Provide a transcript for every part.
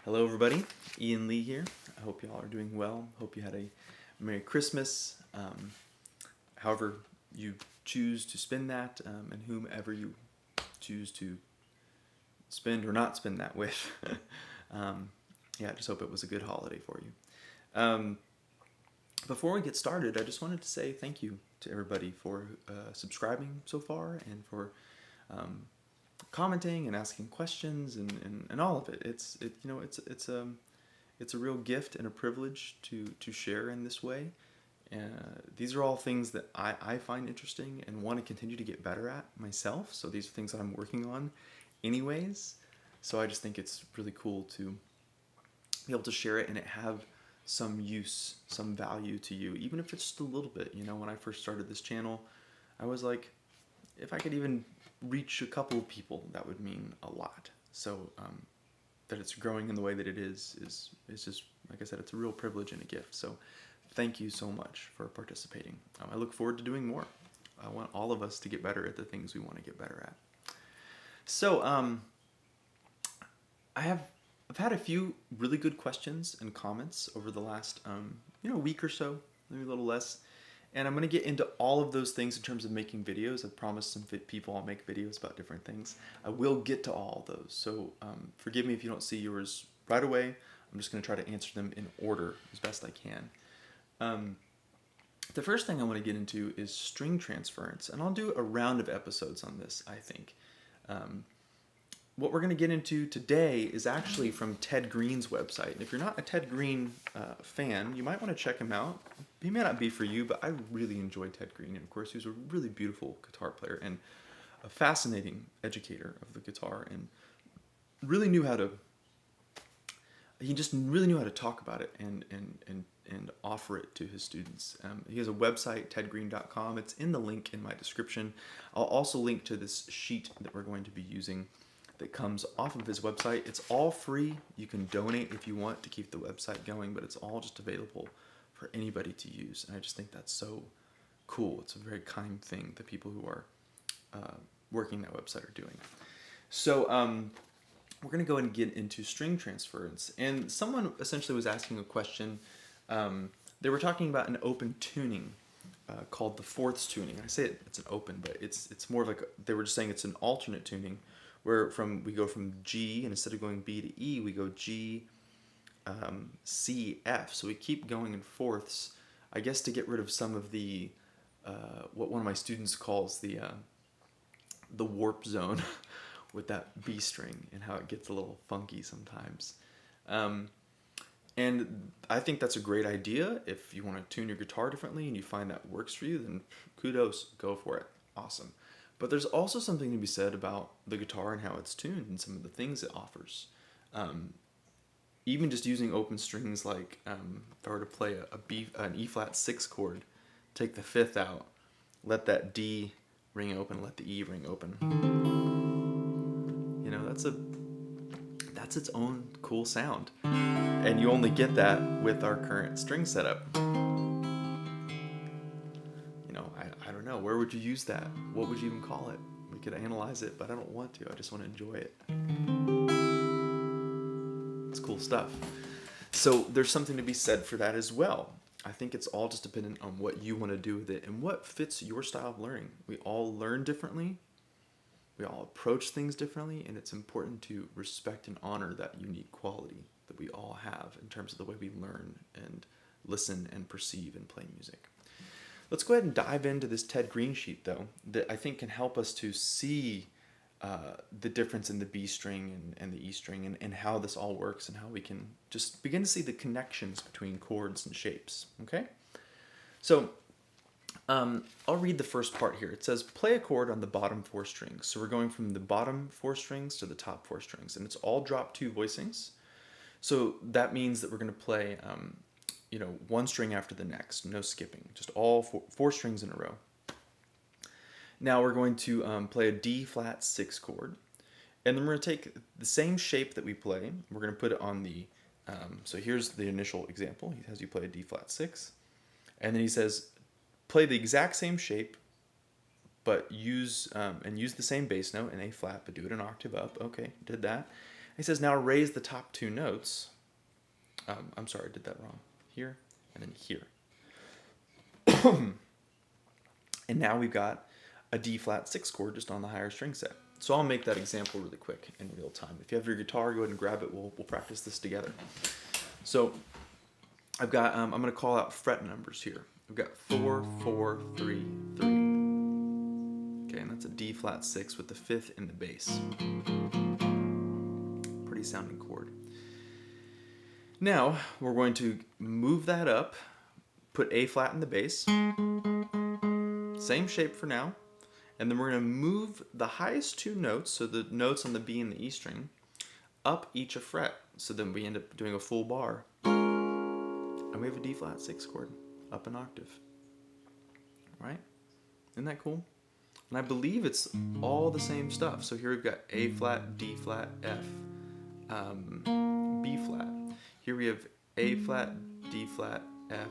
Hello everybody, Ian Lee here. I hope you all are doing well. Hope you had a Merry Christmas, however you choose to spend that, and whomever you choose to spend or not spend that with. I just hope it was a good holiday for you. Before we get started, I just wanted to say thank you to everybody for subscribing so far and for commenting and asking questions and all of it. It's a real gift and a privilege to share in this way. These are all things that I find interesting and want to continue to get better at myself. So these are things that I'm working on anyways. So I just think it's really cool to be able to share it and it have some use, some value to you, even if it's just a little bit. When I first started this channel, I was like, if I could even reach a couple of people, that would mean a lot. So that it's growing in the way that it is just, like I said, it's a real privilege and a gift. So thank you so much for participating. I look forward to doing more. I want all of us to get better at the things we want to get better at. So I've had a few really good questions and comments over the last week or so, maybe a little less. And I'm going to get into all of those things in terms of making videos. I've promised some people I'll make videos about different things. I will get to all of those. So forgive me if you don't see yours right away. I'm just going to try to answer them in order as best I can. The first thing I want to get into is string transference. And I'll do a round of episodes on this, I think. What we're going to get into today is actually from Ted Greene's website. And if you're not a Ted Greene fan, you might want to check him out. He may not be for you, but I really enjoy Ted Greene. And of course, he was a really beautiful guitar player and a fascinating educator of the guitar, and he just really knew how to talk about it and offer it to his students. He has a website, tedgreene.com. It's in the link in my description. I'll also link to this sheet that we're going to be using that comes off of his website. It's all free. You can donate if you want to keep the website going, but it's all just available for anybody to use. And I just think that's so cool. It's a very kind thing that people who are working that website are doing. So we're going to go and get into string transference. And someone essentially was asking a question. They were talking about an open tuning called the fourths tuning. I say it's an open, but it's more of like, they were just saying it's an alternate tuning where we go from G, and instead of going B to E, we go G, C, F. So we keep going in fourths, I guess, to get rid of some of the, what one of my students calls the warp zone with that B string and how it gets a little funky sometimes. And I think that's a great idea. If you want to tune your guitar differently and you find that works for you, then kudos, go for it. Awesome. But there's also something to be said about the guitar and how it's tuned and some of the things it offers. Even just using open strings, like if I were to play an E flat 6 chord, take the fifth out, let that D ring open, let the E ring open. That's its own cool sound. And you only get that with our current string setup. I don't know, where would you use that? What would you even call it? We could analyze it, but I don't want to. I just want to enjoy it. It's cool stuff. So there's something to be said for that as well. I think it's all just dependent on what you want to do with it and what fits your style of learning. We all learn differently. We all approach things differently, and it's important to respect and honor that unique quality that we all have in terms of the way we learn and listen and perceive and play music. Let's go ahead and dive into this Ted Greene sheet, though, that I think can help us to see the difference in the B string and the E string and how this all works and how we can just begin to see the connections between chords and shapes, okay? So I'll read the first part here. It says, play a chord on the bottom 4 strings. So we're going from the bottom 4 strings to the top 4 strings, and it's all drop 2 voicings. So that means that we're going to play one string after the next, no skipping, just all 4 strings in a row. Now we're going to play a D flat 6 chord, and then we're going to take the same shape that we play, we're going to put it on the, so here's the initial example. He has you play a D flat 6, and then he says, play the exact same shape, but use the same bass note in A flat, but do it an octave up. Okay, did that. He says, now raise the top two notes. I'm sorry, I did that wrong. Here and then here. And now we've got a D flat 6 chord just on the higher string set. So I'll make that example really quick in real time. If you have your guitar, go ahead and grab it. We'll practice this together. So I've got, I'm going to call out fret numbers here. We've got 4, 4, 3, 3. Okay, and that's a D flat 6 with the 5th in the bass. Pretty sounding chord. Now we're going to move that up, put A flat in the bass. Same shape for now. And then we're going to move the highest two notes, so the notes on the B and the E string, up each a fret. So then we end up doing a full bar. And we have a D flat 6 chord, up an octave. Right? Isn't that cool? And I believe it's all the same stuff. So here we've got A flat, D flat, F, B flat. Here we have A flat, D flat, F,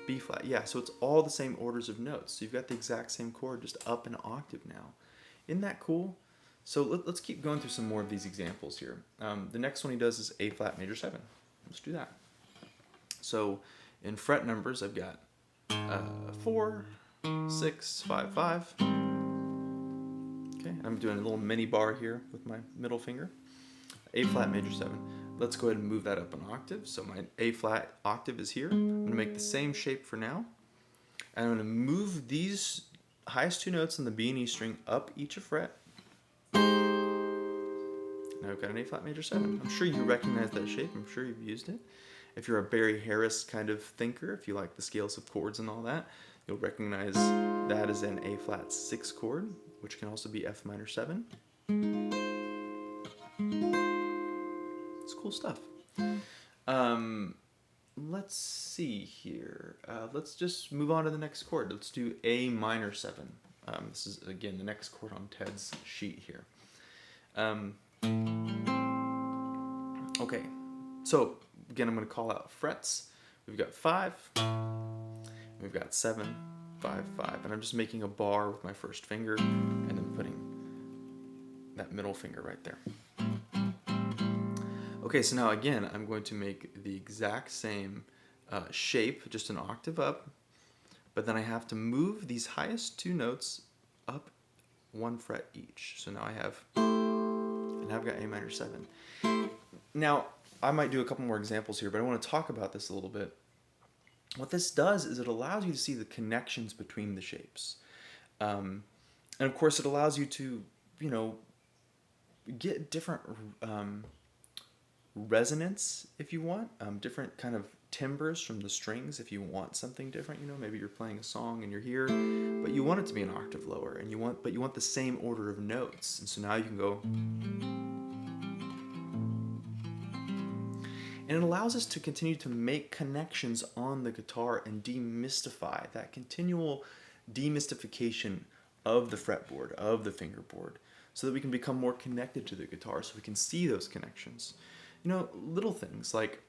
B flat. Yeah, so it's all the same orders of notes. So you've got the exact same chord, just up an octave now. Isn't that cool? So let's keep going through some more of these examples here. The next one he does is A flat major 7. Let's do that. So in fret numbers, I've got 4, 6, 5, 5. Okay, I'm doing a little mini bar here with my middle finger. A flat major 7. Let's go ahead and move that up an octave. So my A flat octave is here. I'm going to make the same shape for now. And I'm going to move these highest two notes on the B and E string up each a fret. Now I've got an A flat major 7. I'm sure you recognize that shape. I'm sure you've used it. If you're a Barry Harris kind of thinker, if you like the scales of chords and all that, you'll recognize that as an A flat 6 chord, which can also be F minor 7. It's cool stuff. Let's see here. Let's just move on to the next chord. Let's do A minor 7. This is, again, the next chord on Ted's sheet here. Okay, so again, I'm going to call out frets. We've got 5, we've got 7, 5, 5, and I'm just making a bar with my first finger and then putting that middle finger right there. Okay, so now again, I'm going to make the exact same shape, just an octave up, but then I have to move these highest two notes up 1 fret each. So now I've got A minor 7. Now, I might do a couple more examples here, but I want to talk about this a little bit. What this does is it allows you to see the connections between the shapes. And of course, it allows you to, get different resonance if you want, different kind of timbres from the strings if you want something different. Maybe you're playing a song and you're here, but you want it to be an octave lower, and you want the same order of notes. And so now you can go. And it allows us to continue to make connections on the guitar and demystify that continual demystification of the fretboard, of the fingerboard, so that we can become more connected to the guitar, so we can see those connections. Little things like,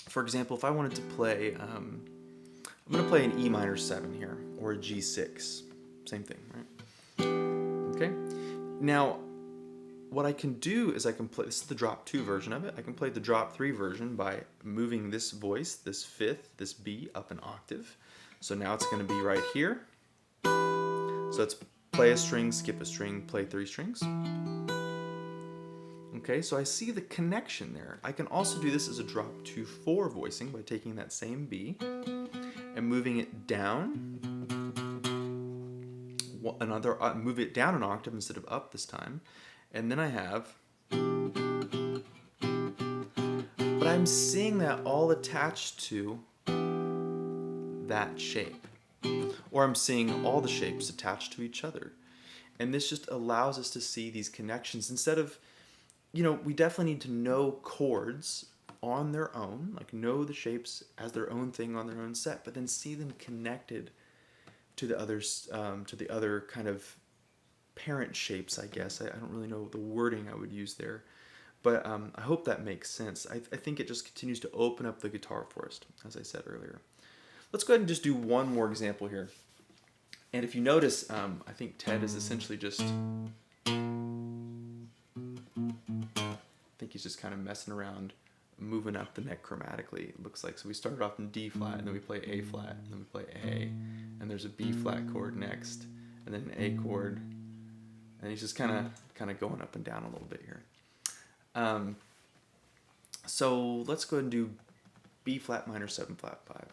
for example, if I wanted to play, I'm going to play an E minor 7 here, or a G6. Same thing, right? Okay? Now, what I can do is I can play, this is the drop 2 version of it. I can play the drop 3 version by moving this voice, this 5th, this B, up an octave. So now it's going to be right here. So let's play a string, skip a string, play 3 strings. Okay, so I see the connection there. I can also do this as a drop 2/4 voicing by taking that same B and moving it down. Move it down an octave instead of up this time. And then I have, but I'm seeing that all attached to that shape. Or I'm seeing all the shapes attached to each other. And this just allows us to see these connections instead of, we definitely need to know chords on their own, like know the shapes as their own thing on their own set, but then see them connected to the others, to the other kind of parent shapes, I guess. I don't really know the wording I would use there, but I hope that makes sense. I think it just continues to open up the guitar for us, as I said earlier. Let's go ahead and just do one more example here. And if you notice, I think Ted is essentially just, think he's just kind of messing around, moving up the neck chromatically, it looks like. So we started off in D flat, and then we play A flat, and then we play A, and there's a B flat chord next, and then an A chord, and he's just kind of going up and down a little bit here. So let's go ahead and do B flat minor 7 flat 5.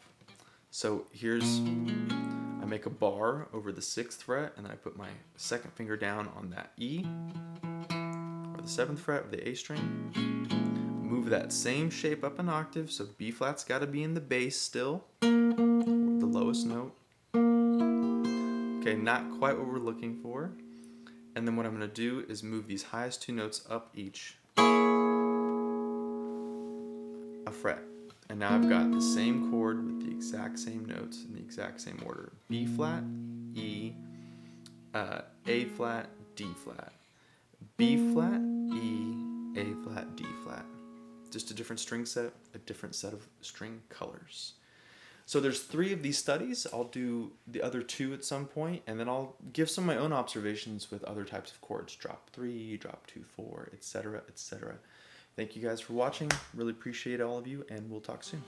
So here's, I make a bar over the 6th fret, and then I put my second finger down on that E, or the 7th fret of the A string. Move that same shape up an octave, so B flat's got to be in the bass still, the lowest note. Okay, not quite what we're looking for. And then what I'm going to do is move these highest 2 notes up each a fret. And now I've got the same chord with the exact same notes in the exact same order. B flat, E, A flat, D flat. B flat, E, A flat, D flat. Just a different string set, a different set of string colors. So there's 3 of these studies. I'll do the other 2 at some point, and then I'll give some of my own observations with other types of chords. Drop 3, drop 2, 4, etc., etc. Thank you guys for watching. Really appreciate all of you, and we'll talk soon.